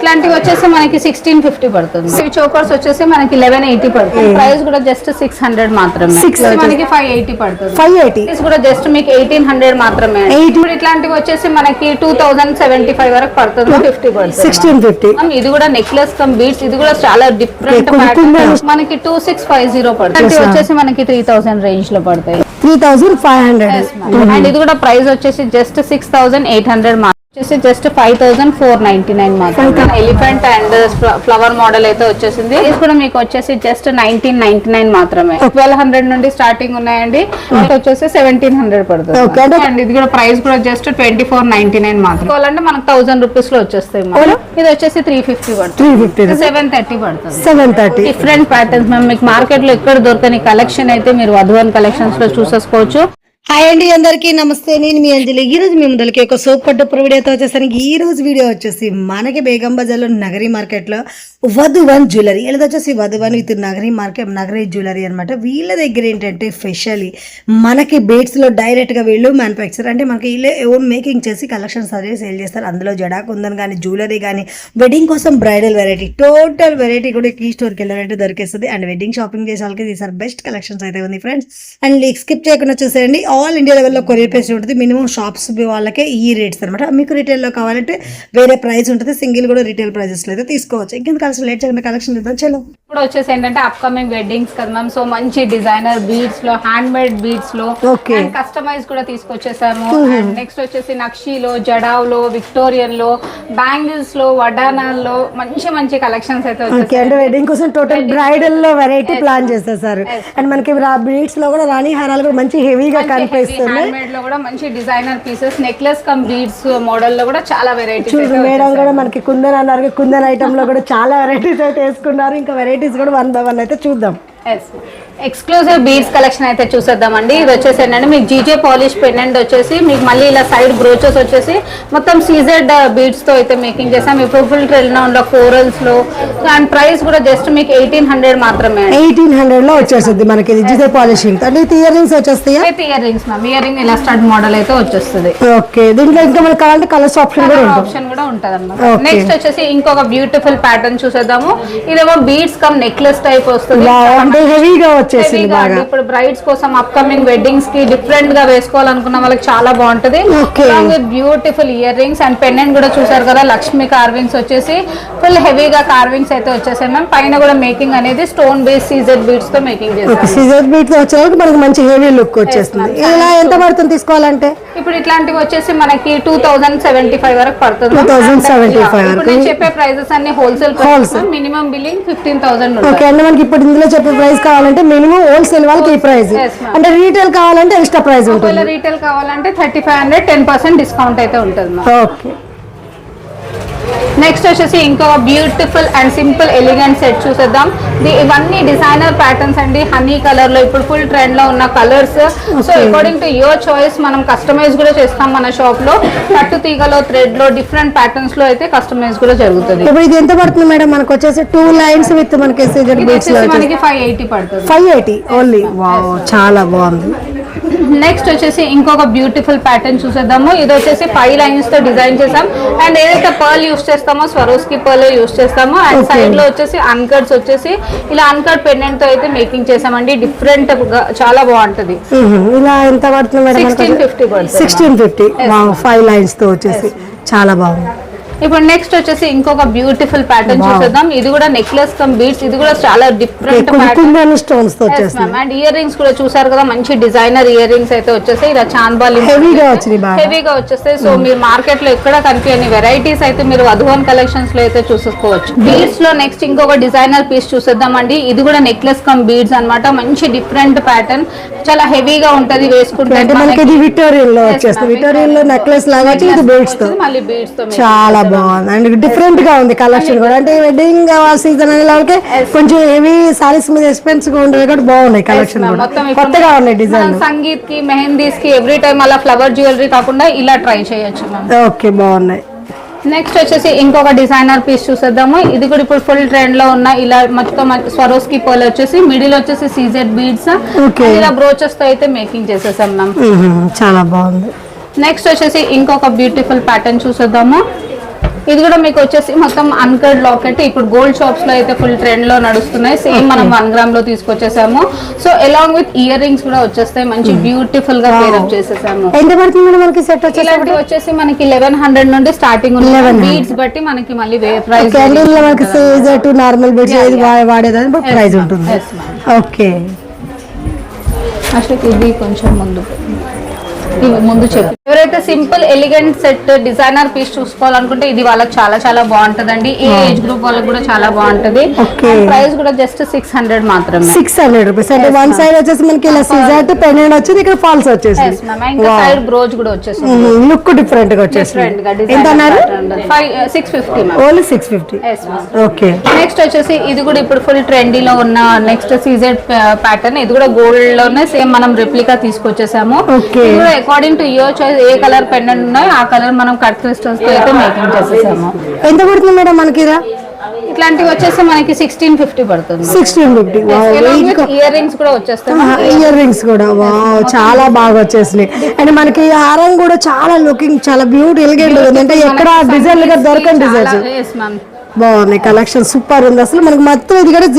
ఇట్లాంటివి వచ్చేసి మనకి 1650 పడుతుంది. ఇవి చోకర్స్ వచ్చేసి మనకి 1180 పడుతుంది. ప్రైస్ కూడా జస్ట్ 600 మాత్రమే. మనకి 580 పడుతుంది. 580 కూడా జస్ట్ మీకు 1800 మాత్రమే. ఇప్పుడు ఇట్లాంటివి వచ్చేసి మనకి 2075 వరకు పడుతుంది. 50 పడుతుంది. 1650. ఇది కూడా నెక్లెస్ కమ్ బీడ్స్. ఇది కూడా చాలా డిఫరెంట్ ప్యాటర్న్. మనకి 2650 పడుతుంది. ఇది వచ్చేసి మనకి 3000 రేంజ్ లో పడతాయి. 3500. అండ్ ఇది కూడా ప్రైస్ వచ్చేసి జస్ట్ 6800 వచ్చేసి జస్ట్ 5499 మాత్రం. ఎలిఫెంట్ అండ్ ఫ్లవర్ మోడల్ అయితే వచ్చేసింది. ఇది కూడా మీకు వచ్చేసి జస్ట్ 1999 మాత్రమే. 1200 నుండి స్టార్టింగ్ ఉన్నాయండి. వచ్చేసి 1700 పడుతుంది. అండ్ ఇది కూడా ప్రైస్ కూడా జస్ట్ 2499 మాత్రం. అంటే మనకు 1000 రూపీస్ లో వచ్చేస్తాయి. ఇది వచ్చేసి 350 పడుతుంది. 730 పడుతుంది. 730. Different patterns ma'am. మీకు మార్కెట్ లో ఎక్కడ దొరకని కలెక్షన్ అయితే మీరు వధువన్ కలెక్షన్స్ లో చూసేసుకోవచ్చు. హాయ్ అండి, అందరికీ నమస్తే. నేను మీ అంజలి. ఈ రోజు మీ ముందరికి ఒక సూపర్ డూపర్ వీడియోతో వచ్చేసాను. ఈ రోజు వీడియో వచ్చేసి మనకి బేగం బజార్లో నగరీ మార్కెట్లో వధువన్ జ్యువెలరీ. ఇలా వచ్చేసి Vadhuvan with Nagari market, Nagari jewellery అనమాట. వీళ్ళ దగ్గర ఏంటంటే స్పెషల్లీ మనకి బేట్స్లో డైరెక్ట్గా వీళ్ళు మ్యానుఫ్యాక్చర్ అంటే మనకి వీళ్ళే ఓన్ మేకింగ్ చేసి కలెక్షన్స్ అదే సేల్ చేస్తారు. అందులో జడా కుందన్ కానీ, జ్యువెలరీ కానీ, వెడ్డింగ్ కోసం బ్రైడల్ వెరైటీ, టోటల్ వెరైటీ కూడా ఈ స్టోర్కి వెళ్ళారంటే దొరికేస్తుంది. అండ్ వెడ్డింగ్ షాపింగ్ చేసే వాళ్ళకి దీసారి బెస్ట్ కలెక్షన్స్ అయితే ఉంది ఫ్రెండ్స్. అండ్ స్కిప్ చేయకుండా చూసేయండి. ఆల్ ఇండియా లెవెల్లో కొరియర్ పేస్ ఉంటుంది. మినిమం షాప్స్ వాళ్ళకే ఈ రేట్స్ అనమాట. మీకు రిటైల్లో కావాలంటే వేరే ప్రైస్ ఉంటుంది. సింగిల్ కూడా రిటైల్ ప్రైజెస్లో అయితే తీసుకోవచ్చు. ఇంకెందుకు కలిసి లేట్ చేయకుండా కలెక్షన్ ఇద్దాం. చలో. ఇప్పుడు వచ్చేసి ఏంటంటే అప్కమింగ్ వెడ్డింగ్స్ కదా మ్యామ్. సో మంచి డిజైనర్ బీడ్స్ లో, హ్యాండ్ మేడ్ బీడ్స్ లో, కస్టమైజ్ కూడా తీసుకొచ్చేసాము. అండ్ నెక్స్ట్ వచ్చేసి నక్షీలో, జడావ్లో, విక్టోరియన్ లో, బ్యాంగిల్స్ లో, వడానాల్లో మంచి మంచి కలెక్షన్స్ అయితే వచ్చాయి. అంటే వెడ్డింగ్ కోసం టోటల్ బ్రైడల్ లో వెరైటీ ప్లాన్ చేస్తారు. అండ్ మనకి బీడ్స్ లో కూడా రాణి హారాలు కూడా మంచి హెవీగా కనిపిస్తుంది. హ్యాండ్ మేడ్ లో కూడా మంచి designer pieces, necklace come beads model లో కూడా చాలా వెరైటీస్. మేడం కూడా మనకి కుందన్ అన్నారు. కుందన్ ఐటమ్ లో కూడా చాలా వెరైటీస్ అయితే వేసుకున్నారు. ఇంకా వెరైటీస్ కూడా 1 by 1 అయితే చూద్దాం. ఎక్స్క్లూజివ్ బీడ్స్ కలెక్షన్ అయితే చూసేద్దామండి. ఇది వచ్చేసి ఏంటంటే మీకు జీజే పాలిష్ పెండెంట్ వచ్చేసి మీకు మళ్ళీ ఇలా సైడ్ బ్రోచెస్ వచ్చేసి మొత్తం సీజెడ్ బీడ్స్ తో అయితే మేకింగ్ చేసాం. ఇప్పుడు ఫుల్ ట్రెల్ లో కోరల్స్ లో. అండ్ ప్రైస్ కూడా జస్ట్ మీకు 1800 మాత్రమే. 1800 లో వచ్చేస్తుంది మనకి జీజే పాలిషింగ్. అంటే ఇయర్ రింగ్స్ వచ్చేస్తాయి. Ear rings ma'am. Ear ring ఇలా స్టడ్ మోడల్ అయితే వచ్చేస్తుంది. ఓకే. దీంట్లో ఇంకా మనకి కావాలంటే కలర్స్ ఆప్షన్ కూడా ఉంటుంది అన్నమాట. నెక్స్ట్ వచ్చేసి ఇంకొక బ్యూటిఫుల్ ప్యాటర్న్ చూసేద్దాము. ఇదేమో బీడ్స్ కమ్ నెక్లెస్ టైప్ వస్తుంది. ఇప్పుడు బ్రైడ్స్ కోసం అప్కమింగ్ వెడ్డింగ్స్ కి డిఫరెంట్ గా వేసుకోవాలనుకున్న వాళ్ళకి చాలా బాగుంటది. Beautiful ear rings and pendant కూడా చూసారు కదా. లక్ష్మి కార్వింగ్స్ వచ్చేసి ఫుల్ హెవీగా కార్వింగ్స్ అయితే వచ్చేసాయి మ్యామ్. పైన కూడా మేకింగ్ అనేది స్టోన్ బేస్ సీజెడ్ బీడ్స్ తో మేకింగ్ చేస్తారు. సీజెడ్ బీడ్స్ వచ్చేసరికి మనకి మంచి హెవీ లుక్ వచ్చేస్తుంది. ఇలా ఎంత పడుతుంది తీసుకోవాలంటే? ఇప్పుడు ఇట్లాంటివి వచ్చేసి మనకి 2075 వరకు పడుతుంది. 2075 వరకు. నేను చెప్పే ప్రైజెస్ అన్ని హోల్సేల్. Minimum billing 15,000. ఓకే. అంటే మనకి ఇప్పుడు ఇందులో చెప్పే ప్రైస్ కావాలంటే మినిమం హోల్సేల్ వాళ్ళకి ఈ ప్రైస్. అంటే రీటైల్ కావాలంటే ఎక్స్ట్రా ప్రైస్ ఉంటుంది. రీటైల్ కావాలంటే 3500 10% డిస్కౌంట్ అయితే ఉంటుంది. ఓకే. నెక్స్ట్ వచ్చేసి ఇంకొక beautiful and simple elegant set చూసేద్దాం. ఇవన్నీ డిజైనర్ ప్యాటర్న్స్ అండి. హనీ కలర్ లో ఇప్పుడు ఫుల్ ట్రెండ్ లో ఉన్న colours. So according to your choice మనం కస్టమైజ్ కూడా చేస్తాం మన షాప్ లో. కట్టు తీగలో, థ్రెడ్ లో, డిఫరెంట్ ప్యాటర్న్స్ లో అయితే కస్టమైజ్ కూడా జరుగుతుంది. ఇప్పుడు ఇది ఎంత పడుతుంది మేడం? మనకు వచ్చేసి 2 లైన్స్ విత్ మనకి మనకి 580 పడుతుంది. 580 ఓన్లీ. వావ్, చాలా బాగుంది. నెక్స్ట్ వచ్చేసి ఇంకొక బ్యూటిఫుల్ ప్యాటర్న్ చూసేద్దాము. ఇది వచ్చేసి 5 లైన్స్ తో డిజైన్ చేసాం. అండ్ ఏదైతే పర్ల్ యూస్ చేస్తామో స్వరోస్కి పర్ల్ యూస్ చేస్తాము. అండ్ సైడ్ లో వచ్చేసి అన్కట్స్ వచ్చేసి ఇలా అన్కట్ పెండెంట్ తో అయితే మేకింగ్ చేసామండి. డిఫరెంట్ చాలా బాగుంటది. ఇలా ఎంత పడుతుంది మేడం? 1650 పడుతుంది. 1650. 5 లైన్స్ తో వచ్చేసి చాలా బాగుంది. ఇప్పుడు నెక్స్ట్ వచ్చేసి ఇంకొక బ్యూటిఫుల్ ప్యాటర్న్ చూసేద్దాం. ఇది కూడా నెక్లెస్ కమ్ బీడ్స్. ఇది కూడా చాలా డిఫరెంట్ స్టోన్స్ తో వచ్చేస్తుంది. అండ్ ఇయర్ రింగ్స్ కూడా చూసారు కదా. మంచి డిజైనర్ ఇయర్ రింగ్స్ అయితే వచ్చేసాయి. ఇలా చాంబాలి హెవీగా వచ్చేస్తాయి. సో మీరు మార్కెట్ లో ఎక్కడ కనిపించని వెరైటీస్ అయితే మీరు వధువన్ కలెక్షన్స్ లో అయితే చూసుకోవచ్చు. బీడ్స్ లో నెక్స్ట్ ఇంకొక డిజైనర్ పీస్ చూసేద్దాం అండి. ఇది కూడా నెక్లెస్ కమ్ బీడ్స్ అన్నమాట. మంచి డిఫరెంట్ ప్యాటర్న్, చాలా హెవీగా ఉంటది వేసుకుంటే. విక్టోరియన్ లో వచ్చేస్తుంది. విక్టోరియన్ లో నెక్లెస్ లాగా బీడ్స్ తో, మళ్ళీ బీడ్స్ తో చాలా బాగుంది. అండ్ డిఫరెంట్ గా ఉంది కలెక్షన్ కూడా. అంటే వెడ్డింగ్ సీజన్ అనే వాళ్ళకి కొంచెం హెవీ సారీస్ మీద ఎక్స్పెన్సివ్ గా ఉంటుంది కాబట్టి బాగున్నాయి కలెక్షన్ కూడా. కొత్తగా ఉన్నాయి డిజైన్. సంగీత్ కి, మెహందీస్ కి ఎవ్రీ టైం అలా ఫ్లవర్ జ్యువెలరీ కాకుండా ఇలా ట్రై చేయొచ్చు. ఓకే, బాగున్నాయి. నెక్స్ట్ వచ్చేసి ఇంకొక డిజైనర్ పీస్ చూసేద్దాము. ఇది కూడా ఇప్పుడు ఫుల్ ట్రెండ్ లో ఉన్న ఇలా మొత్తం స్వరోస్కి పర్ల్ వచ్చేసి మిడిల్ వచ్చేసి సీజెడ్ బీడ్స్ ఇలా బ్రోచెస్ తో అయితే మేకింగ్ చేసేసాం మ్యామ్. చాలా బాగుంది. నెక్స్ట్ వచ్చేసి ఇంకొక బ్యూటిఫుల్ ప్యాటర్న్ చూసేద్దాము. ఇది కూడా మీకు వచ్చేసి మొత్తం అన్కట్ లాకెట్, ఇప్పుడు గోల్డ్ షాప్స్ లో అయితే ఫుల్ ట్రెండ్ లో నడుస్తున్నాయి. సేమ్ మనం 1 గ్రామ్ లో తీసుకొచ్చేసాము. So along with ear rings కూడా వచ్చేస్తాయి, మంచి బ్యూటిఫుల్ గా పేరప్ చేసేసాము. ఎంత పడుతుంది మేడం మనకి సెట్ ఇలాంటివి వచ్చేసి మనకి 1100 నుండి స్టార్టింగ్ బీడ్స్ బట్టి మనకి మళ్ళీ ప్రైస్ మనకి సీజర్ నార్మల్ బీడ్స్ వాడేదాన్ని బట్ ప్రైస్ ఉంటుంది. ఓకే, అసలు ఇది కొంచెం ముందు చెప్పి ఎవరైతే simple elegant set designer piece చూసుకోవాలనుకుంటే ఇది వాళ్ళకి చాలా చాలా బాగుంటదండి. ఏ ఏజ్ గ్రూప్ వాళ్ళకి కూడా చాలా బాగుంటది. ప్రైస్ కూడా జస్ట్ 600 మాత్రమే. 600 రూపీస్. అంటే వన్ సైడ్ వచ్చేసి మనకి ఇలా సిజర్ పెండెంట్ వచ్చింది, ఇక్కడ ఫాల్స్ వచ్చేసి ఇంకా సైడ్ బ్రోజ్ కూడా వచ్చేసి లుక్ డిఫరెంట్ గా వచ్చేసి. ఎంత అన్నారు? 650 ఓన్లీ 650. ఓకే, నెక్స్ట్ వచ్చేసి ఇది కూడా ఇప్పుడు ఫుల్ ట్రెండీలో ఉన్న నెక్స్ట్ సీజెడ్ ప్యాటర్న్. ఇది కూడా గోల్డ్ లోనే సేమ్ మనం రెప్లికా తీసుకొచ్చేసాము. అకార్డింగ్ టు యువర్ చాయిస్ ఏ కలర్ పెండెంట్ ఉన్నాయో ఆ కలర్ మనం కట్ క్రిస్టల్స్ తో అయితే మేకింగ్ చేసేసాము. ఎంత పడుతుంది మేడం మనకి? ఇట్లాంటివి వచ్చేసి మనకి 1650 పడుతుంది. 1650. ఇయర్ రింగ్స్ కూడా వచ్చేస్తాయి. ఇయర్ రింగ్స్ కూడా వావ్ చాలా బాగా వచ్చేసినాయి. అండ్ మనకి హారం కూడా చాలా లుకింగ్ చాలా బ్యూటీ ఎలిగెంట్ ఉంది. అంటే ఎక్కడ డిజైన్ గా దొరకని డిజైన్స్ బాగున్నాయి. కలెక్షన్ సూపర్ ఉంది అసలు. మనకి మొత్తం ఇది కూడా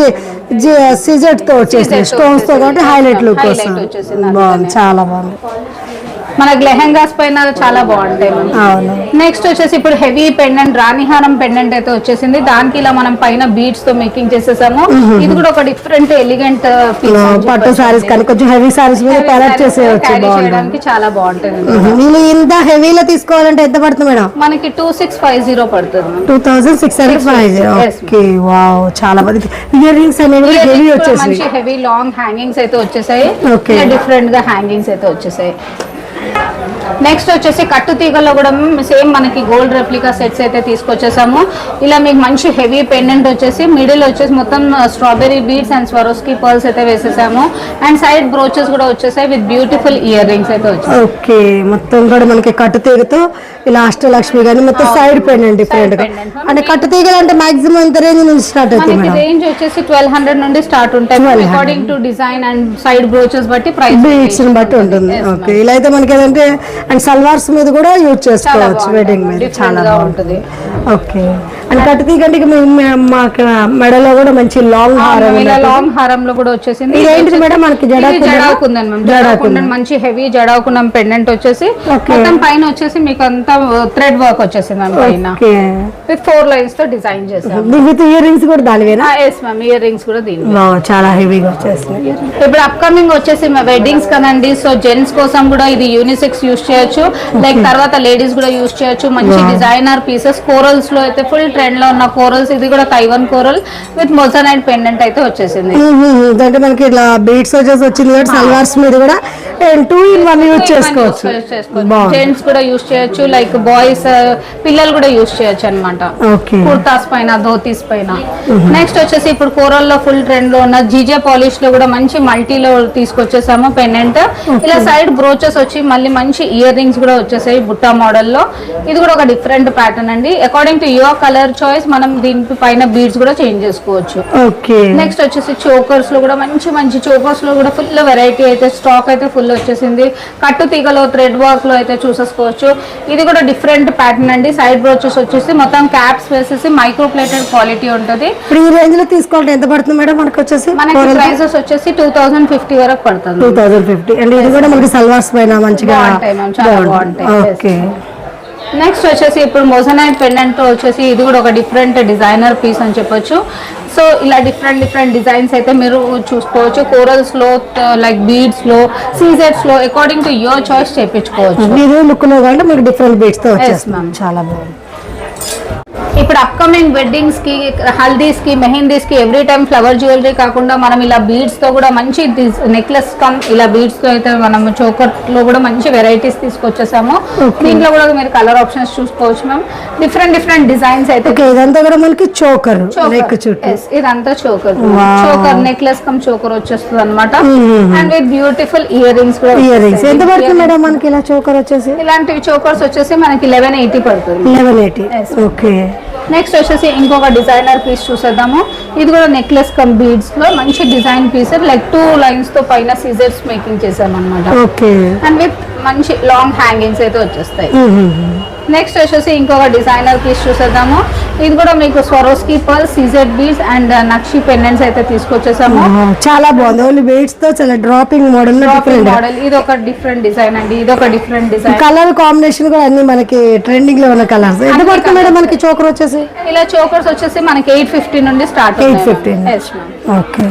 సిజెట్ తో వచ్చేసింది, స్టోన్స్ తో కాబట్టి హైలైట్ లుక్ వస్తుంది. బాగుంది, చాలా బాగుంది. మనకి లెహెంగాస్ పైన చాలా బాగుంటాయి. నెక్స్ట్ వచ్చేసి ఇప్పుడు హెవీ పెండెంట్ రాణిహారం పెండెంట్ అయితే వచ్చేసింది. దానికి ఇలా మనం పైన బీడ్స్ తో మేకింగ్ చేసేసాము. ఇది కూడా ఒక డిఫరెంట్ ఎలిగెంట్ పట్టు సారీస్ కానీ కొంచెం హెవీ సారీస్ మీద ప్యారప్ చేసేయచ్చు, చేయడానికి చాలా బాగుంటుంది. ఇంత హెవీలో తీసుకోవాలంటే ఎంత పడుతుంది మేడం? మనకి 2650 పడుతుంది. 2650. ఓకే, వావ్ చాలా బాగుంది. ఇయర్ రింగ్స్ అనేవి హెవీ వచ్చేసాయి, మంచి హెవీ లాంగ్ హ్యాంగింగ్స్ అయితే వచ్చేసాయి. డిఫరెంట్ గా హ్యాంగింగ్స్ అయితే వచ్చేసాయి. నెక్స్ట్ వచ్చేసి కట్టు తీగల్లో కూడా సేమ్ మనకి గోల్డ్ రెప్లికా సెట్స్ అయితే తీసుకొచ్చేసాము. ఇలా మీకు మంచి హెవీ పెండెంట్ వచ్చేసి మిడిల్ వచ్చేసి మొత్తం strawberry beads and Swarovski pearls అయితే వేసేసాము. అండ్ సైడ్ బ్రోచెస్ కూడా వచ్చేసాయి విత్ బ్యూటిఫుల్ ఇయర్ రింగ్స్ అయితే వచ్చాయి. ఓకే, మొత్తం కూడా మనకి కట్టు తీగతో ఇలా అష్టలక్ష్మి కానీ మొత్తం సైడ్ పెండెంట్ డిఫరెంట్ గా. అంటే కట్టు తీగలు అంటే మాక్సిమం ఎంత రేంజ్ నుంచి స్టార్ట్ అవుతుంది? రేంజ్ వచ్చేసి 1200 నుండి స్టార్ట్ ఉంటాయి. According to design and side brooches బట్టి ప్రైస్ బీడ్స్ బట్టి ఉంటుంది. ఓకే, ఇలా అయితే మనకి ఏదంటే అండ్ సల్వార్స్ మీద కూడా యూజ్ చేసుకోవచ్చు, వెడ్డింగ్ మీద చాలా బాగుంటుంది. ఓకే, అండ్ కట్టు తీగంటే మాకు మెడలో కూడా మంచి లాంగ్ హారం, లాంగ్ హారంలో కూడా వచ్చేసింది. ఇదేంటి మేడం మనకి జడాకుందన్ మంచి హెవీ జడాకుందం పెండెంట్ వచ్చేసి మొత్తం పైన వచ్చేసి మీకు అంతా థ్రెడ్ వర్క్ వచ్చేసింది పైన విత్ 4 లైన్స్ తో డిజైన్ చేసాం. విత్ ఇయర్ రింగ్స్ కూడా దానివేనా? ఎస్ మ్యామ్, ఇయర్ రింగ్స్ కూడా దీని చాలా హెవీగా వచ్చేసింది. ఇప్పుడు అప్కమింగ్ వచ్చేసి వెడ్డింగ్స్ కదండి, సో జెంట్స్ కోసం కూడా ఇది యూనిసెక్స్ యూస్ చేయొచ్చు, లైక్ తర్వాత లేడీస్ కూడా యూస్ చేయొచ్చు. మంచి డిజైనర్ పీసెస్ కోరల్స్ లో అయితే ఫుల్ ట్రెండ్ లో ఉన్న కోరల్స్. ఇది కూడా Taiwan coral with moissanite pendant అయితే వచ్చేసింది. అంటే మనకి ఇలా బీడ్స్ వచ్చేసి వచ్చింది, సల్వార్స్ మీద కూడా 2 in 1 యూజ్ చేసుకోవచ్చు. జెంట్స్ కూడా యూస్ చేయొచ్చు, లైక్ బాయ్స్ పిల్లలు కూడా యూస్ చేయొచ్చు అనమాట. కుర్తాస్ పైన, ధోతీస్ పైన. నెక్స్ట్ వచ్చేసి ఇప్పుడు కోరల్ లో ఫుల్ ట్రెండ్ లో ఉన్న జీజే పాలిష్ లో కూడా మంచి మల్టీలో తీసుకొచ్చేసాము పెండెంట్. ఇలా సైడ్ బ్రోచెస్ వచ్చి మళ్ళీ మంచి ఇయర్ రింగ్స్ కూడా వచ్చేసాయి బుట్టా మోడల్ లో. ఇది కూడా ఒక డిఫరెంట్ ప్యాటర్న్ అండి. According to your colour choice మనం దీని పైన బీడ్స్ కూడా చేంజ్ చేసుకోవచ్చు. నెక్స్ట్ వచ్చేసి చోకర్స్ లో కూడా మంచి మంచి చోకర్స్ లో కూడా ఫుల్ వెరైటీ అయితే స్టాక్ అయితే ఫుల్ వచ్చేసింది. కట్టు తీగలో థ్రెడ్ వర్క్ లో అయితే చూసేసుకోవచ్చు. ఇది కూడా డిఫరెంట్ ప్యాటర్న్ అండి. సైడ్ బ్రోచెస్ వచ్చేసి మొత్తం క్యాప్స్ వేసేసి మైక్రో ప్లేటెడ్ క్వాలిటీ ఉంటుంది. ఈ రేంజ్ లో తీసుకోవాలంటే ఎంత పడుతుంది మేడం మనకి వచ్చేసి? మనకి ప్రైసెస్ వచ్చేసి 2050 వరకు పడుతుంది. 2050. అండ్ ఇది కూడా మనకి సల్వార్స్ పైన మంచిగా చాలా బాగుంటాయి. నెక్స్ట్ వచ్చేసి ఇప్పుడు మొజనైట్ పెండెంట్ తో వచ్చేసి ఇది కూడా ఒక డిఫరెంట్ డిజైనర్ పీస్ అని చెప్పొచ్చు. సో ఇలా డిఫరెంట్ డిజైన్స్ అయితే మీరు చూసుకోవచ్చు. కోరల్స్ లో, లైక్ బీడ్స్ లో, సీజెట్స్ లో అకార్డింగ్ టు యువర్ చాయిస్ చేయించుకోవచ్చు. మీరు లుక్ లో అంటే మీకు డిఫరెంట్ బీడ్స్ తో వచ్చేస్తుంది, చాలా బాగుంది. ఇప్పుడు అప్కమింగ్ వెడ్డింగ్స్ కి, హల్దీస్ కి, మెహందీస్ కి ఎవ్రీ టైం ఫ్లవర్ జ్యువెలరీ కాకుండా మనం ఇలా బీడ్స్ తో కూడా మంచి నెక్లెస్ కమ్ ఇలా బీడ్స్ తో అయితే మనం చోకర్ లో కూడా మంచి వెరైటీస్ తీసుకొచ్చేసాము. దీంట్లో కూడా మీరు కలర్ ఆప్షన్స్ చూసుకోవచ్చు మ్యామ్. డిఫరెంట్ డిజైన్స్ అయితే. ఇదంతా కూడా మనకి చోకర్, ఇదంతా చోకర్ నెక్లెస్ కమ్ చోకర్ వచ్చేస్తుంది అనమాట. And with beautiful year rings కూడా. ఇయర్ రింగ్స్ ఎంత పడుతుంది మేడం మనకి ఇలా చోకర్ వచ్చేసి? ఇలాంటివి చోకర్స్ వచ్చేసి మనకి 1180 పడుతుంది. 1180. ఓకే, నెక్స్ట్ వచ్చేసి ఇంకొక డిజైనర్ పీస్ చూసేద్దాము. ఇది కూడా నెక్లెస్ కమ్ బీడ్స్ లో మంచి డిజైన్ పీస్, లైక్ 2 లైన్స్ తో పైన సీజర్స్ మేకింగ్ చేసాం అనమాట. అండ్ విత్ మంచి లాంగ్ హ్యాంగింగ్స్ అయితే వచ్చేస్తాయి. నెక్స్ట్ వచ్చేసి ఇంకొక డిజైనర్ పీస్ చూసేద్దాము. ఇది కూడా మీకు Swarovski pearl CZ beads and nakshi pendants అయితే తీసుకొచ్చేసాము. చాలా బాగుంది. ఓన్లీ వెయిట్స్ తో చాలా డ్రాపింగ్ మోడల్ మోడల్. ఇది ఒక డిఫరెంట్ డిజైన్ అండి. ఇది ఒక డిఫరెంట్ డిజైన్. కలర్ కాంబినేషన్ కూడా అన్ని మనకి ట్రెండింగ్ లో ఉన్న కలర్స్. ఎంత పడుతుంది మేడం మనకి చోకర్ వచ్చేసి? ఇలా చోకర్స్ వచ్చేసి మనకి 850 నుండి స్టార్ట్. 850. ఓకే.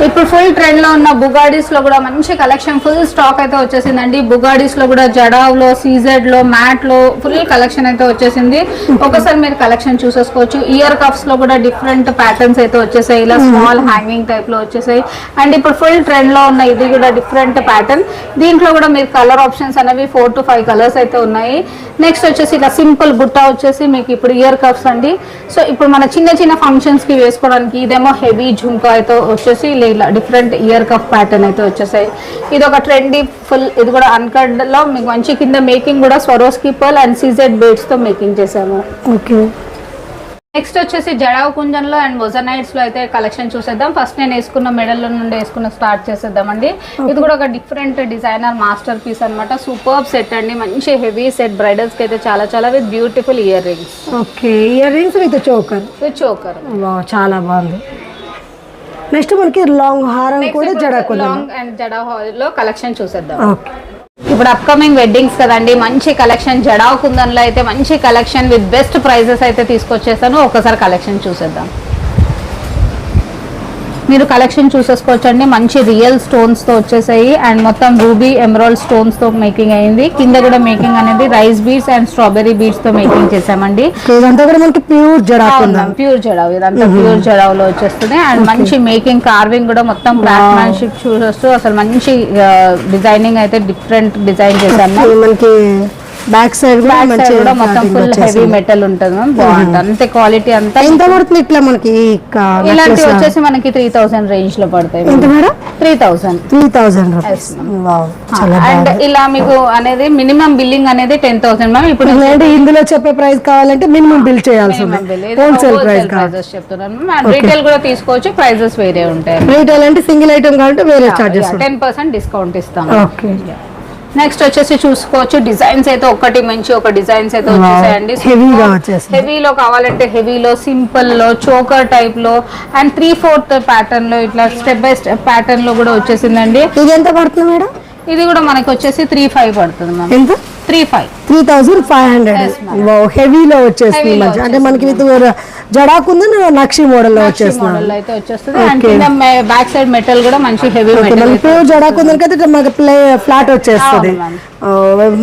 ఇప్పుడు ఫుల్ ట్రెండ్ లో ఉన్న బుగాడీస్ లో కూడా మంచి కలెక్షన్ ఫుల్ స్టాక్ అయితే వచ్చేసిందండి. బుగాడీస్ లో కూడా జడావ్ లో, సీజెడ్ లో, మ్యాట్ లో ఫుల్ కలెక్షన్ అయితే వచ్చేసింది. ఒకసారి మీరు కలెక్షన్ చూసేసుకోవచ్చు. ఇయర్ కప్స్ లో కూడా డిఫరెంట్ ప్యాటర్న్స్ అయితే వచ్చేసాయి. ఇలా స్మాల్ హ్యాంగింగ్ టైప్ లో వచ్చేసాయి. అండ్ ఇప్పుడు ఫుల్ ట్రెండ్ లో ఉన్న ఇది కూడా డిఫరెంట్ ప్యాటర్న్. దీంట్లో కూడా మీరు కలర్ ఆప్షన్స్ అనేవి 4 to 5 కలర్స్ అయితే ఉన్నాయి. నెక్స్ట్ వచ్చేసి ఇలా సింపుల్ బుట్టా వచ్చేసి మీకు ఇప్పుడు ఇయర్ కప్స్ అండి. సో ఇప్పుడు మన చిన్న చిన్న ఫంక్షన్స్ కి వేసుకోవడానికి. ఇదేమో హెవీ ఝుంకా అయితే వచ్చేసి ఇలా డిఫరెంట్ ఇయర్ కప్ ప్యాటర్న్ అయితే వచ్చేసాయి. ఇది ఒక ట్రెండీ ఫుల్. ఇది కూడా అన్కట్ లో మీకు మంచి కింద మేకింగ్ కూడా Swarovski pearl and CZ beads తో మేకింగ్ చేసాము. ఓకే. నెక్స్ట్ వచ్చేసి జడావ్ కుంజన్ లో అండ్ మొజనైట్స్ లో అయితే కలెక్షన్ చూసేద్దాం. ఫస్ట్ నేను వేసుకున్న మెడల్ నుండి వేసుకున్న స్టార్ట్ చేసేద్దామండి. ఇది కూడా ఒక డిఫరెంట్ డిజైనర్ మాస్టర్ పీస్ అన్నమాట. సూపర్ సెట్ అండి. మంచి హెవీ సెట్. బ్రైడల్స్ కి అయితే చాలా చాలా with beautiful ear rings. Okay. Ear rings with choker. చాలా బాగుంది. నెక్స్ట్ మనకి లాంగ్ హారం కూడా లాంగ్ అండ్ జడా లో కలెక్షన్ చూసేద్దాం. ఇప్పుడు అప్కమింగ్ వెడ్డింగ్స్ కదండి. మంచి కలెక్షన్ జడావ్ కుందన్ లో అయితే మంచి కలెక్షన్ విత్ బెస్ట్ ప్రైజెస్ అయితే తీసుకొచ్చేసాను. ఒకసారి కలెక్షన్ చూసేద్దాం. మీరు కలెక్షన్ చూసేసుకోవచ్చండి. మంచి రియల్ స్టోన్స్ తో వచ్చేసాయి అండ్ మొత్తం రూబీ ఎమరాల్డ్ స్టోన్స్ తో మేకింగ్ అయింది. కింద కూడా మేకింగ్ అనేది rice beads and strawberry beads తో మేకింగ్ చేసామండి. ఇదంతా కూడా మనకి ప్యూర్ జడావ్. ఇదంతా ప్యూర్ జడావ్ లో వచ్చేస్తుంది. అండ్ మంచి మేకింగ్ కార్వింగ్ కూడా మొత్తం క్రాఫ్ట్‌మ్యాన్‌షిప్ చూసేస్తూ అసలు మంచి డిజైనింగ్ అయితే డిఫరెంట్ డిజైన్ చేశాను. మనకి బ్యాక్ సైడ్ కూడా మొత్తం ఫుల్ హెవీ మెటల్ ఉంటుంది మ్యామ్. బాగుంటుంది. అంతే క్వాలిటీ అంతా. ఎంత పడుతుంది ఇట్లా మనకి? ఇలాంటి వచ్చేసి మనకి 3000 రేంజ్ లో పడతాయి. ఎంత మేడం? 3000 రూపీస్. అండ్ ఇలా మీకు అనేది మినిమం బిల్లింగ్ అనేది 10,000 మ్యామ్. ఇప్పుడు ఇందులో చెప్పే ప్రైస్ కావాలంటే మినిమం బిల్ చేయాల్సి ఉంది. హోల్సేల్ ప్రైస్ చెప్తున్నాను. రీటైల్ కూడా తీసుకోవచ్చు. ప్రైజెస్ వేరే ఉంటాయి. రీటైల్ అంటే సింగిల్ ఐటమ్ కాబట్టి వేరే చార్జెస్. 10% డిస్కౌంట్ ఇస్తాం. ఓకే. నెక్స్ట్ వచ్చేసి చూసుకోవచ్చు. డిజైన్స్ అయితే ఒకటి మంచి ఒక డిజైన్స్ అయితే వచ్చేసాయండి. హెవీలో కావాలంటే హెవీలో, సింపుల్ లో, చోకర్ టైప్ లో అండ్ 3/4 ప్యాటర్న్ లో ఇట్లా స్టెప్ బై స్టెప్ ప్యాటర్న్ లో కూడా వచ్చేసిందండి. ఇది ఎంత పడుతుంది మేడం? ఇది కూడా మనకి వచ్చేసి 3,500 పడుతుంది మ్యామ్. ఎంత? 3,500. హెవీలో వచ్చేస్తుంది. అంటే మనకి జడాకుంది నక్షి మోడల్ లో వచ్చేస్తుంది. అయితే వచ్చేస్తుంది. బ్యాక్ సైడ్ మెటల్ కూడా మంచి హెవీ జడాకుందని అయితే మనకి ఫ్లాట్ వచ్చేస్తుంది.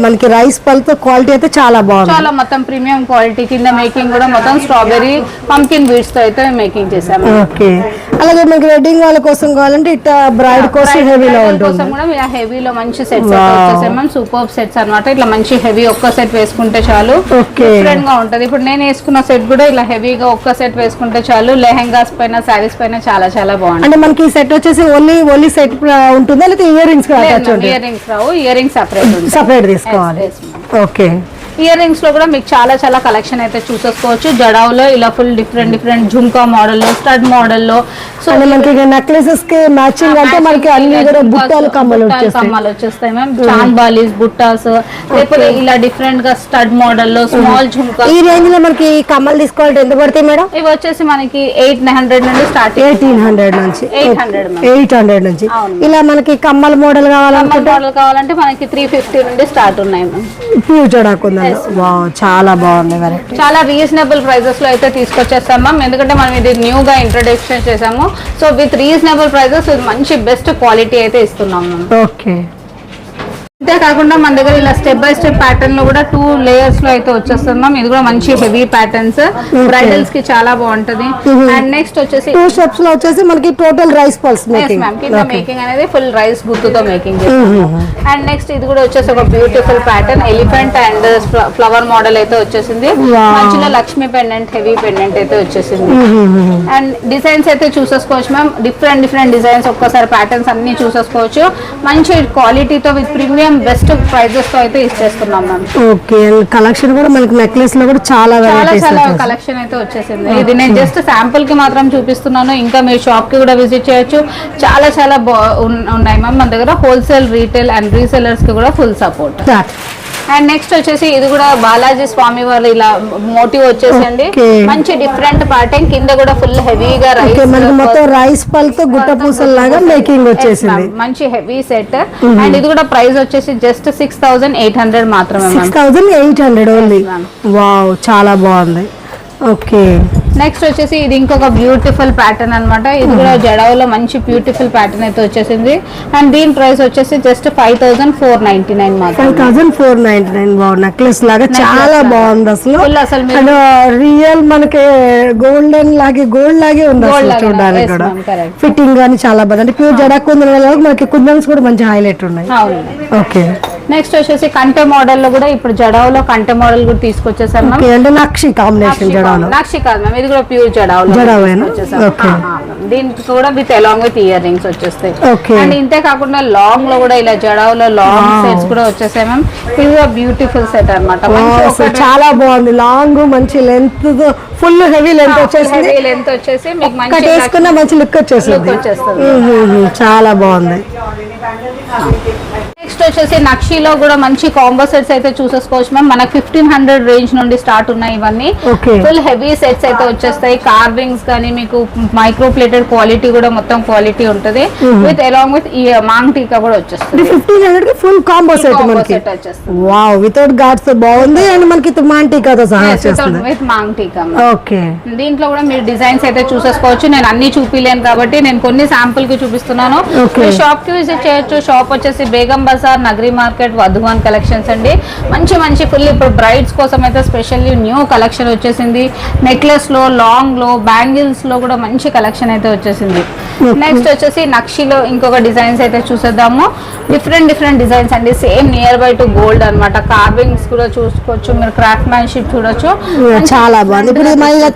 మనకి రైస్ పల్తో క్వాలిటీ అయితే చాలా బాగుంది. చాలా మొత్తం ప్రీమియం క్వాలిటీ. కింద మేకింగ్ కూడా మొత్తం స్ట్రాబెరీ పంకిన్ బీడ్స్ తో అయితే మేకింగ్ చేసాము. ఓకే. అలాగే మనకి వెడ్డింగ్ వాళ్ళ కోసం కావాలంటే ఇట్లా బ్రైడ్ కోసం హెవీలో ఉంటుంది. కూడా హెవీలో మంచి సెట్స్ వచ్చేసాయి మ్యామ్. సూపర్ సెట్స్ అన్నమాట. ఇట్లా మంచి హెవీ ఒక్క సెట్ వేసుకుంటే చాలు. డిఫరెంట్ గా ఉంటది. ఇప్పుడు నేను వేసుకున్న సెట్ కూడా ఇలా హెవీగా ఒక్క సెట్ వేసుకుంటే చాలు. లెహెంగాస్ పైన, సారీస్ పైన చాలా చాలా బాగుంది. అంటే మనకి ఈ సెట్ వచ్చేసి ఓన్లీ సెట్ ఉంటుందా లేకపోతే ఇయర్ రింగ్స్? ఇయర్ రింగ్స్ రావు. ఇయర్ రింగ్స్ సపరేట్ తీసుకోవాలి. ఓకే. ఇయర్ రింగ్స్ లో కూడా మీకు చాలా చాలా కలెక్షన్ అయితే చూసేసుకోవచ్చు. జడావ్ లో ఇలా ఫుల్ డిఫరెంట్ ఝుంకా మోడల్ లో, స్టడ్ మోడల్ లో. సో మనకి నెక్లెసెస్ కి మ్యాచింగ్ అంటే మనకి అన్ని కూడా బుట్టాలు కమ్మలు వచ్చేస్తాయి మ్యామ్. చాంద్ బాలీస్, బుట్టాస్, లేకపోతే ఇలా డిఫరెంట్ గా స్టడ్ మోడల్ లో స్మాల్ ఝుంకా. ఈ రేంజ్ లో మనకి కమ్మలు తీసుకోవాలంటే ఎంత పడతాయి మేడం? ఇవి వచ్చేసి మనకి 800 నుండి స్టార్ట్. 1800 నుంచి 800 నుంచి. ఇలా మనకి కమ్మల మోడల్ కావాలంటే మనకి 350 నుండి స్టార్ట్ ఉన్నాయి మ్యామ్. ప్యూర్ జడాకుందా. చాలా బాగుంది. చాలా రీజనబుల్ ప్రైజెస్ లో అయితే తీసుకొచ్చేస్తాం మ్యామ్. ఎందుకంటే మనం ఇది న్యూగా ఇంట్రొడక్షన్ చేసాము. సో విత్ రీజనబుల్ ప్రైజెస్ మంచి బెస్ట్ క్వాలిటీ అయితే ఇస్తున్నాం మ్యామ్. ఓకే. అంతే కాకుండా మన దగ్గర ఇలా స్టెప్ బై స్టెప్ ప్యాటర్న్ లో కూడా 2 లేయర్స్ లో అయితే వచ్చేస్తున్నాం. ఇది కూడా మంచి హెవీ ప్యాటర్న్స్. బ్రైడల్స్ కి చాలా బాగుంటది. అండ్ నెక్స్ట్ వచ్చేసి 2 స్టెప్స్ లో వచ్చేసి మనకి టోటల్ రైస్ పల్స్ మేకింగ్ అనేది ఫుల్ రైస్ గుత్తుతో మేకింగ్ చేస్తాం. అండ్ నెక్స్ట్ ఇది కూడా వచ్చేసి ఒక beautiful pattern. Elephant and flower model అయితే వచ్చేసింది. మంచిగా లక్ష్మీ పెండెంట్, హెవీ పెండెంట్ అయితే వచ్చేసింది. అండ్ డిజైన్స్ అయితే చూసేసుకోవచ్చు మ్యామ్. Different designs. ఒక్కసారి ప్యాటర్న్స్ అన్ని చూసేసుకోవచ్చు. మంచి క్వాలిటీతో విత్ ప్రీమియం కొంచెం బెస్ట్ ప్రైజెస్ తో అయితే ఇచ్చేస్తున్నాం మ్యామ్. ఓకే, కలెక్షన్ కూడా మనకి నెక్లెస్ లో కూడా చాలా చాలా కలెక్షన్ అయితే వచ్చేసింది. ఇది నేను జస్ట్ శాంపుల్ కి మాత్రం చూపిస్తున్నాను, ఇంకా మీరు షాప్ కి కూడా విజిట్ చేయొచ్చు. చాలా ఉన్నాయి మ్యామ్ మన దగ్గర. హోల్సేల్, రీటైల్ అండ్ రీసెలర్స్ కి కూడా ఫుల్ సపోర్ట్. అండ్ నెక్స్ట్ వచ్చేసి ఇది కూడా బాలాజీ స్వామి వాళ్ళు ఇలా మోటివ్ వచ్చేసండి. మంచి డిఫరెంట్ ప్యాటర్న్, కింద కూడా ఫుల్ హెవీగా రైస్ పల్తో గుట్ట పూసల లాగా మేకింగ్ వచ్చేసింది. మంచి హెవీ సెట్. అండ్ ఇది కూడా ప్రైస్ వచ్చేసి జస్ట్ 6800 మాత్రమే. 6800 ఓన్లీ. వావ్, చాలా బాగుంది. ఓకే, నెక్స్ట్ వచ్చేసి ఇది ఇంకొక బ్యూటిఫుల్ ప్యాటర్న్ అన్నమాట. ఇది కూడా జడావులో మంచి బ్యూటిఫుల్ ప్యాటర్న్ అయితే వచ్చేసింది. అండ్ దీని ప్రైస్ వచ్చేసి జస్ట్ 5499 మాత్రం. 5499. వావ్, నెక్లెస్ లాగా చాలా బాగుంది అసలు. రియల్ మనకి గోల్డెన్ లాగే గోల్డ్ లాగే ఉంది చూడడానికి కూడా. ఫిట్టింగ్ గానీ చాలా బాగుంది. అంటే ప్యూర్ జడా కుందన్ వల్ల మనకి కుందన్స్ కూడా మంచి హైలైట్ ఉన్నాయి. ఓకే, నెక్స్ట్ వచ్చేసి కంటె మోడల్ లో కూడా ఇప్పుడు జడావులో కంటె మోడల్ కూడా తీసుకొచ్చేసాం. అంటే నక్షి కాంబినేషన్ జడావులో. నక్షి కాదు మ్యామ్, ఇది కూడా ప్యూర్ జడావులో. దీనికి కూడా with along with ear rings వచ్చేస్తాయి. అండ్ ఇంతే కాకుండా లాంగ్ లో కూడా ఇలా జడావులో లాంగ్ సెట్స్ కూడా వచ్చేసాయి మ్యామ్. ఇది కూడా బ్యూటిఫుల్ సెట్ అన్నమాట. చాలా బాగుంది. లాంగ్ మంచి లెంత్, ఫుల్ హెవీ లెంత్ వచ్చేసి మీకు మంచి మంచి లుక్ వచ్చేస్తుంది. చాలా బాగుంది. నెక్స్ట్ వచ్చేసి నక్షిలో కూడా మంచి కాంబో సెట్స్ అయితే చూసేసుకోవచ్చు మ్యామ్. మనకి 1500 రేంజ్ నుండి స్టార్ట్ ఉన్నాయి ఇవన్నీ. ఫుల్ హెవీ సెట్స్ అయితే వచ్చేస్తాయి. కార్వింగ్స్ కానీ మీకు మైక్రో ప్లేటెడ్ క్వాలిటీ కూడా మొత్తం క్వాలిటీ ఉంటుంది. విత్ అలాంగ్ విత్ ఈ మాంగ్ టీకా కూడా వచ్చేస్తుంది. 1500 కి ఫుల్ కాంబో సెట్ మనకి వచ్చేస్తుంది. వావ్, వితౌట్ గార్డ్స్ బాగుంది. అండ్ మనకి మాంగ్ టీకాతో సహా వచ్చేస్తుంది. విత్ మాంగ్ టీకా. ఓకే, దీంట్లో కూడా మీరు డిజైన్స్ అయితే చూసేసుకోవచ్చు. నేను అన్ని చూపిలేను కాబట్టి నేను కొన్ని శాంపుల్ కి చూపిస్తున్నాను. షాప్ కి విజిట్ చేయొచ్చు. షాప్ వచ్చేసి బేగం బజార్, నగరి మార్కెట్, వధువాన్ కలెక్షన్స్ అండి. మంచి ఫుల్ ఇప్పుడు బ్రైడ్స్ కోసం అయితే స్పెషల్లీ న్యూ కలెక్షన్ వచ్చేసింది. నెక్లెస్ లో, లాంగ్ లో, బ్యాంగిల్స్ లో కూడా మంచి కలెక్షన్ అయితే వచ్చేసింది. నెక్స్ట్ వచ్చేసి నక్షిలో ఇంకొక డిజైన్స్ అయితే చూసేద్దాము. డిఫరెంట్ డిజైన్స్ అండి. Same near by to gold అన్నమాట. కార్వింగ్స్ కూడా చూసుకోవచ్చు మీరు, క్రాఫ్ట్ మ్యాన్షిప్ చూడొచ్చు. చాలా బాగుంది. ఇప్పుడు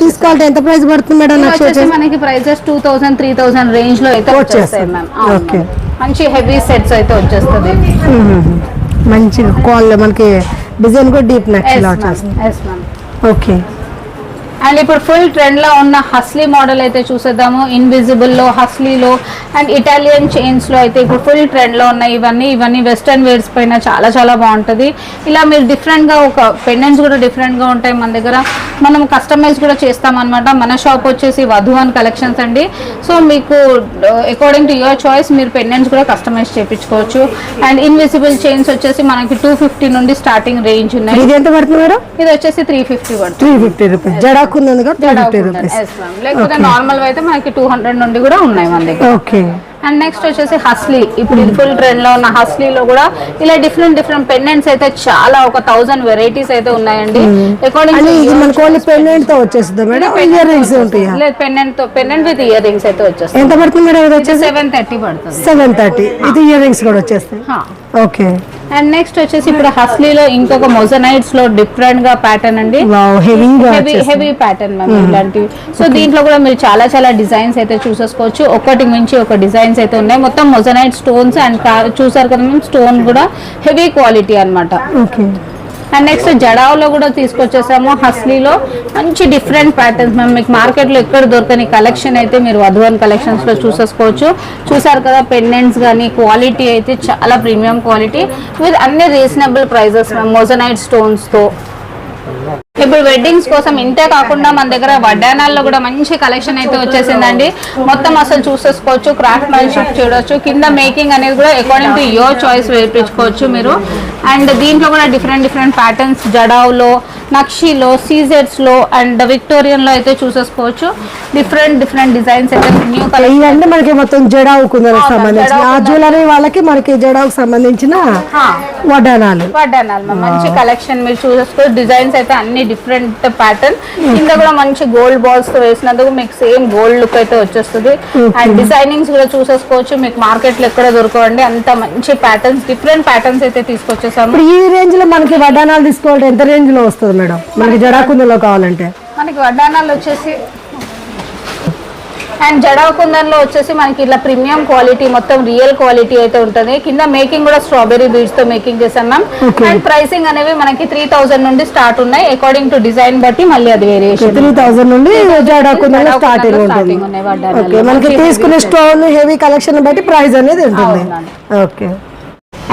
తీసుకోవాలంటే ఎంత ప్రైస్ పడుతుంది మేడం? మనకి ప్రైజెస్ 2000, 3000 రేంజ్ లో అయితే వచ్చేస్తాయి మ్యామ్. మంచి హెవీ సెట్స్ అయితే వచ్చేస్తుంది. మంచి క్వాలిటీ మనకి డిజైన్ కూడా డీప్ నెక్ లా వచ్చేస్తుంది. ఓకే, అండ్ ఇప్పుడు ఫుల్ ట్రెండ్ లో ఉన్న హస్లీ మోడల్ అయితే చూసేద్దాము. ఇన్విజిబుల్ లో, హస్లీలో అండ్ ఇటాలియన్ చైన్స్ లో అయితే ఇప్పుడు ఫుల్ ట్రెండ్ లో ఉన్నాయి. ఇవన్నీ వెస్టర్న్ వేర్స్ పైన చాలా బాగుంటది. ఇలా మీరు డిఫరెంట్ గా ఒక పెండెంట్స్ కూడా డిఫరెంట్ గా ఉంటాయి మన దగ్గర. మనం కస్టమైజ్ కూడా చేస్తాం అనమాట. మన షాప్ వచ్చేసి వధువాన్ కలెక్షన్స్ అండి. సో మీకు అకార్డింగ్ టు యువర్ చాయిస్ మీరు పెండెంట్స్ కూడా కస్టమైజ్ చేయించుకోవచ్చు. అండ్ ఇన్విజిబుల్ చైన్స్ వచ్చేసి మనకి 250 నుండి స్టార్టింగ్ రేంజ్ ఉన్నాయి. ఇది ఎంత పడుతుంది మేడం? ఇది వచ్చేసి 350 పడుతుంది. 350 రూపీస్. జడా లేకపోతే నార్మల్ అయితే మనకి 200 నుండి కూడా ఉన్నాయి మన దగ్గర. ఓకే, అండ్ నెక్స్ట్ వచ్చేసి హస్లీ. ఇప్పుడు ఇది ఫుల్ ట్రెండ్ లో ఉన్న హస్లీలో కూడా ఇలా డిఫరెంట్ పెండెంట్స్ అయితే చాలా ఒక 1000 వెరైటీస్ అయితే ఉన్నాయండి. పెండెంట్ తో వచ్చేస్తుంది మేడం. ఇయర్ రింగ్స్ ఉంటాయి. లేదు, పెండెంట్ విత్ ఇయర్ రింగ్స్ అయితే వచ్చేస్తాయి. ఎంత పడుతుంది మేడం? ఇది వచ్చేసి 730 పడుతుంది. 730. ఇది ఇయర్ రింగ్స్ కూడా వచ్చేస్తాయి. ఓకే, అండ్ నెక్స్ట్ వచ్చేసి ఇప్పుడు హస్లీలో ఇంకొక మొజనైట్స్ లో డిఫరెంట్ గా ప్యాటర్న్ అండి. హెవీ ప్యాటర్న్ మ్యామ్ ఇలాంటివి. సో దీంట్లో కూడా మీరు చాలా డిజైన్స్ అయితే చూసేసుకోవచ్చు. ఒకటి మించి ఒక డిజైన్స్ అయితే ఉన్నాయి. మొత్తం మొజనైట్ స్టోన్స్ అండ్ చూసారు కదా మేము, స్టోన్ కూడా హెవీ క్వాలిటీ అన్నమాట. ఓకే, అండ్ నెక్స్ట్ జడావులో కూడా తీసుకొచ్చేసాము. హస్లీలో మంచి డిఫరెంట్ ప్యాటర్న్స్ మేము మీకు మార్కెట్లో ఎక్కడ దొరకని కలెక్షన్ అయితే మీరు వధువాన్ కలెక్షన్స్ లో చూసేసుకోవచ్చు. చూసారు కదా పెండెంట్స్ కానీ క్వాలిటీ అయితే చాలా ప్రీమియం క్వాలిటీ విత్ అన్ని రీజనబుల్ ప్రైజెస్ మొజనైట్ స్టోన్స్ తో. ఇప్పుడు వెడ్డింగ్స్ కోసం ఇంతే కాకుండా మన దగ్గర వడ్డానాల్లో కూడా మంచి కలెక్షన్ అయితే వచ్చేసిందండి. మొత్తం అసలు చూసేసుకోవచ్చు. క్రాఫ్ట్ మ్యాన్షిప్ చూడొచ్చు. కింద మేకింగ్ అనేది కూడా అకార్డింగ్ టు యువర్ చాయిస్ వేయించుకోవచ్చు మీరు. అండ్ దీంట్లో కూడా డిఫరెంట్ ప్యాటర్న్స్ జడావులో, నక్షిలో, సీజెట్స్ లో అండ్ విక్టోరియన్ లో అయితే చూసేసుకోవచ్చు. డిఫరెంట్ డిజైన్స్ అయితే న్యూ కలెక్షన్ అంటే మనకి మొత్తం జడావు కుందనకు సంబంధించిన ఆ జ్యువెలరీ వాళ్ళకి మనకి జడావుకు సంబంధించిన వడ్డానాలు మంచి కలెక్షన్ మీరు చూసేసుకోవచ్చు. డిజైన్స్ అయితే అన్ని డిఫరెంట్ ప్యాటర్న్. కింద కూడా మంచి గోల్డ్ బాల్స్ తో వేసినందుకు మీకు సేమ్ గోల్డ్ లుక్ అయితే వచ్చేస్తుంది. అండ్ డిజైనింగ్స్ కూడా చూసేసుకోవచ్చు. మీకు మార్కెట్ లో ఎక్కడ దొరకవండి అంత మంచి ప్యాటర్న్స్, డిఫరెంట్ ప్యాటర్న్స్ అయితే తీసుకొచ్చేసాము. ఈ రేంజ్ లో మనకి వడ్డానాలు తీసుకోవాలంటే ఎంత రేంజ్ లో వస్తుంది మేడం? మనకి జడాకుందలో కావాలంటే మనకి వడ్డానాలు వచ్చేసి అండ్ జడా కుందన్ లో వచ్చేసి మనకి ఇట్లా ప్రీమియం క్వాలిటీ మొత్తం రియల్ క్వాలిటీ అయితే ఉంటుంది. కింద మేకింగ్ కూడా స్ట్రాబెరీ బీడ్స్ తో మేకింగ్ చేసాం మ్యామ్. అండ్ ప్రైసింగ్ అనేవి మనకి 3000 నుండి స్టార్ట్ ఉన్నాయి. అకార్డింగ్ టు డిజైన్ బట్టి మళ్ళీ అది వేరియేషన్. 3000 నుండి జడా కుందన్ స్టార్టింగ్ ఉంటుంది. ఓకే, మనకి తీసుకునే స్టోన్ హెవీ కలెక్షన్ బట్టి ప్రైస్ అనేది ఉంటుంది. ఓకే.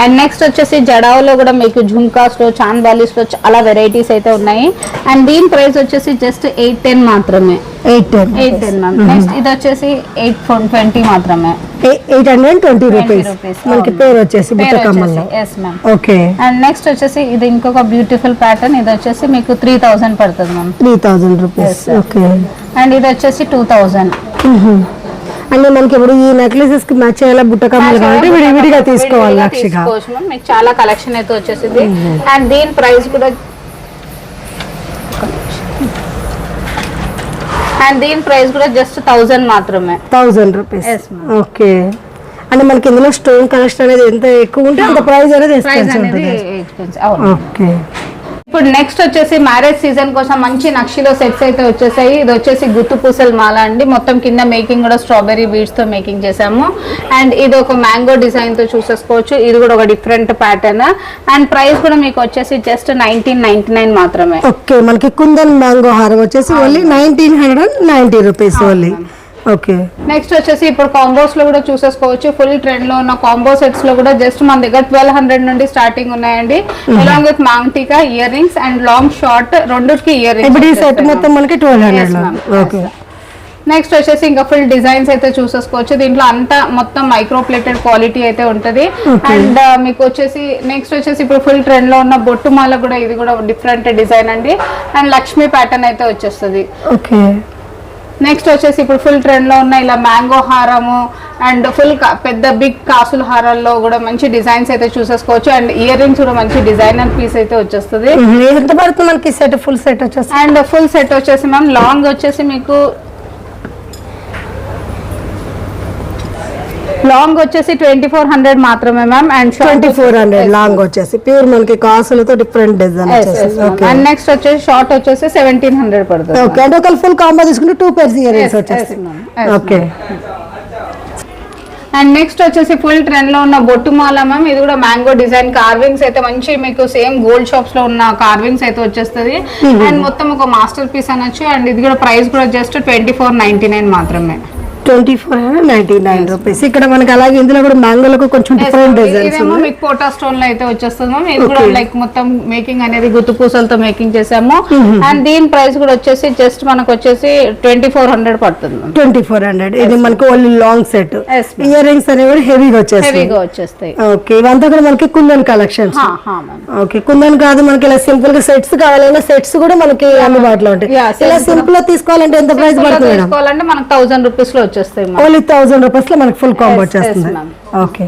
అండ్ నెక్స్ట్ వచ్చేసి జడావులో కూడా మీకు ఝుమ్కాస్ లో చాంద్ బాలీస్ లో చాలా వెరైటీస్ అయితే ఉన్నాయి. అండ్ దీని ప్రైస్ వచ్చేసి జస్ట్ 810 మాత్రమే. 810 మ్యామ్. నెక్స్ట్ ఇది వచ్చేసి 820 మాత్రమే. 820 రూపీస్ మనకి పేరు వచ్చేసి బుట్టకమ్మల్లో. Yes ma'am. Okay. And next వచ్చేసి ఇది ఇంకొక బ్యూటిఫుల్ ప్యాటర్న్. ఇది వచ్చేసి మీకు 3000 పడుతుంది మ్యామ్. 3000 రూపీస్. ఓకే. అండ్ ఇది వచ్చేసి 2000. అంటే మనకి ఇప్పుడు ఈ నెక్లెసెస్ కి మ్యాచ్ అయ్యేలా బుట్టకమ్మలు కాబట్టి విడివిడిగా తీసుకోవాలి లక్షగా. మీకు చాలా కలెక్షన్ అయితే వచ్చేసింది. అండ్ దీని ప్రైస్ కూడా జస్ట్ 1000 మాత్రమే. 1000 రూపీస్. ఓకే. అంటే మనకి ఇందులో స్టోన్ కలెక్షన్ అనేది ఎంత ఎక్కువ ఉంటే అంత ప్రైస్ అనేది ఎక్స్పెన్సివ్. ఓకే. ఇప్పుడు నెక్స్ట్ వచ్చేసి మ్యారేజ్ సీజన్ కోసం మంచి నక్షిలో సెట్స్ అయితే వచ్చేసాయి. ఇది వచ్చేసి గుత్తు పూసల మాల అండి. మొత్తం కింద మేకింగ్ కూడా స్ట్రాబెరీ బీడ్స్ తో మేకింగ్ చేసాము. అండ్ ఇది ఒక మ్యాంగో డిజైన్ తో చూసేసుకోవచ్చు. ఇది కూడా ఒక డిఫరెంట్ ప్యాటర్న్. అండ్ ప్రైస్ కూడా మీకు వచ్చేసి జస్ట్ 1999 మాత్రమే. ఓకే. మనకి కుందన్ మ్యాంగో హారం వచ్చేసి only 1990 rupees only. Okay. Next వచ్చేసి ఇప్పుడు కాంబోస్ లో కూడా చూసేసుకోవచ్చు. ఫుల్ ట్రెండ్ లో ఉన్న కాంబో సెట్స్ లో కూడా జస్ట్ మన దగ్గర 1200 నుండి స్టార్టింగ్ ఉన్నాయండి. Along with maang tikka ear rings and long short రెండుకి ఇయర్ రింగ్స్. ఈ సెట్ మొత్తం మనకి 1200. ఓకే. నెక్స్ట్ వచ్చేసి ఇంకా ఫుల్ డిజైన్స్ అయితే చూసేసుకోవచ్చు. దీంట్లో అంతా మొత్తం మైక్రో ప్లేటెడ్ క్వాలిటీ అయితే ఉంటది. అండ్ మీకు వచ్చేసి నెక్స్ట్ వచ్చేసి ఇప్పుడు ఫుల్ ట్రెండ్ లో ఉన్న బొట్టు మాల కూడా ఇది కూడా డిఫరెంట్ డిజైన్ అండి. అండ్ లక్ష్మీ ప్యాటర్న్ అయితే వచ్చేస్తుంది. ఓకే. నెక్స్ట్ వచ్చేసి ఇప్పుడు ఫుల్ ట్రెండ్ లో ఉన్న ఇలా మ్యాంగో హారము అండ్ ఫుల్ పెద్ద బిగ్ కాసుల హారాల్లో కూడా మంచి డిజైన్స్ అయితే చూసేసుకోవచ్చు. అండ్ ఇయర్ రింగ్స్ కూడా మంచి డిజైనర్ పీస్ అయితే వచ్చేస్తుంది. ఎంత పడుతుంది మనకి సెట్? ఫుల్ సెట్ వచ్చేసి అండ్ ఫుల్ సెట్ వచ్చేసి మ్యామ్ లాంగ్ వచ్చేసి మీకు లాంగ్ వచ్చేసి 2400 మాత్రమే మ్యామ్. అండ్ 2400 లాంగ్ వచ్చేసి ప్యూర్ మనకి కాసులతో డిఫరెంట్ డిజైన్ వచ్చేసి. ఓకే. అండ్ నెక్స్ట్ వచ్చేసి షార్ట్ వచ్చేసి 1700 పడుతుంది. ఓకే. అంటే ఒక ఫుల్ కాంబో తీసుకుంటే 2 pairs ఇయర్ రింగ్స్ వచ్చేసి. ఓకే. అండ్ నెక్స్ట్ వచ్చేసి ఫుల్ ట్రెండ్ లో ఉన్న బొట్టుమాల మ్యామ్. ఇది కూడా మ్యాంగో డిజైన్ కార్వింగ్స్ అయితే మంచి మీకు సేమ్ గోల్డ్ షాప్స్ లో ఉన్న కార్వింగ్స్ అయితే వచ్చేస్తుంది. అండ్ మొత్తం ఒక మాస్టర్ పీస్ అనొచ్చు. అండ్ ఇది కూడా ప్రైస్ కూడా జస్ట్ 2499 మాత్రమే. 2499 రూపీస్. ఇక్కడ మనకి అలాగే ఇందులో కూడా మ్యాంగోలకు కొంచెం డిఫరెంట్ డిజైన్స్. ఇదేమో మీకు పోటా స్టోన్ లో అయితే వచ్చేస్తుంది మ్యామ్. ఇది కూడా లైక్ మొత్తం మేకింగ్ అనేది గుత్తు పూసలతో మేకింగ్ చేసాము. అండ్ దీని ప్రైస్ కూడా వచ్చేసి జస్ట్ మనకు వచ్చేసి 2400 పడుతుంది. 2400. ఇది మనకి only long set. Ear rings అనేవి కూడా హెవీగా వచ్చేస్తాయి. ఓకే. ఇవంతా కూడా మనకి కుందన్ కలెక్షన్స్. ఓకే. కుందన్ కాదు మనకి ఇలా సింపుల్ గా సెట్స్ కావాలన్నా సెట్స్ కూడా మనకి అందుబాటులో ఉంటాయి. ఇలా సింపుల్ గా తీసుకోవాలంటే ఎంత ప్రైస్ పడుతుంది? తీసుకోవాలంటే మనకు 1000 రూపీస్ లో వచ్చేస్తాయి. ఓన్లీ 1000 రూపీస్ లో మనకి ఫుల్ కాంబో వచ్చేస్తుంది. ఓకే.